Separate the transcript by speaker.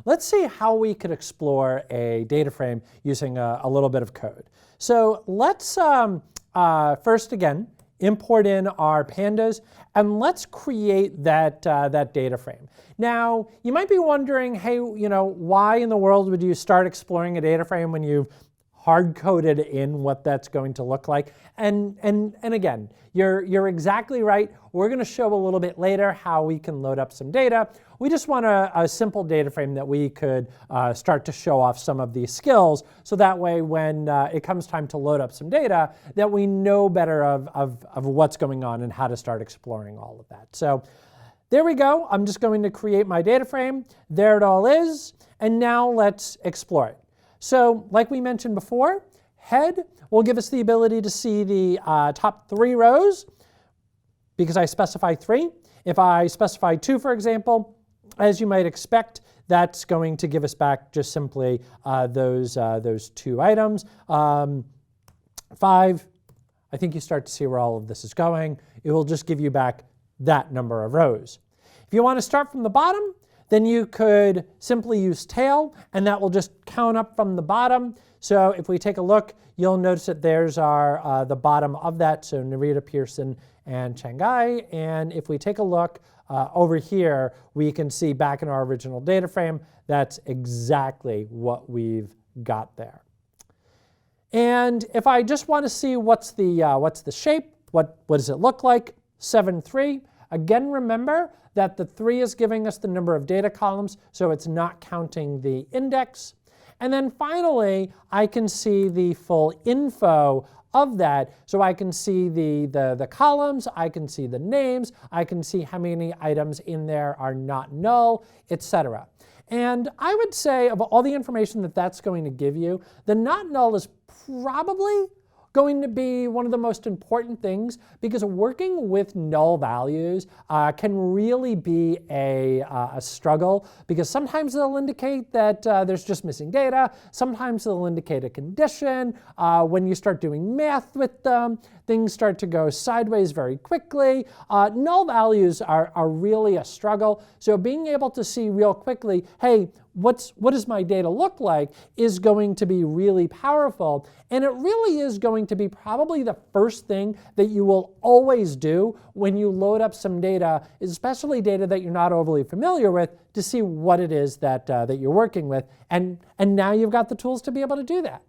Speaker 1: let's see how we could explore a data frame using a little bit of code. So let's first, again, import in our pandas, and let's create that data frame. Now, you might be wondering, hey, why in the world would you start exploring a data frame when you've hard-coded in what that's going to look like? And again, you're exactly right. We're going to show a little bit later how we can load up some data. We just want a simple data frame that we could start to show off some of these skills, so that way when it comes time to load up some data, that we know better of what's going on and how to start exploring all of that. So there we go. I'm just going to create my data frame. There it all is. And now let's explore it. So like we mentioned before, head will give us the ability to see the top 3 rows because I specify 3. If I specify 2, for example, as you might expect, that's going to give us back just simply those 2 items. 5, I think you start to see where all of this is going. It will just give you back that number of rows. If you want to start from the bottom, then you could simply use tail, and that will just count up from the bottom. So if we take a look, you'll notice that there's our the bottom of that, so Narita, Pearson, and Shanghai. And if we take a look over here, we can see back in our original data frame, that's exactly what we've got there. And if I just want to see what's the shape, what does it look like, 7, 3. Again, remember that the 3 is giving us the number of data columns, so it's not counting the index. And then finally, I can see the full info of that. So I can see the columns, I can see the names, I can see how many items in there are not null, etc. And I would say of all the information that that's going to give you, the not null is probably going to be one of the most important things, because working with null values can really be a struggle, because sometimes they'll indicate that there's just missing data, sometimes they'll indicate a condition. When you start doing math with them, things start to go sideways very quickly. Null values are really a struggle, so being able to see real quickly, hey, what does my data look like, is going to be really powerful. And it really is going to be probably the first thing that you will always do when you load up some data, especially data that you're not overly familiar with, to see what it is that you're working with. And now you've got the tools to be able to do that.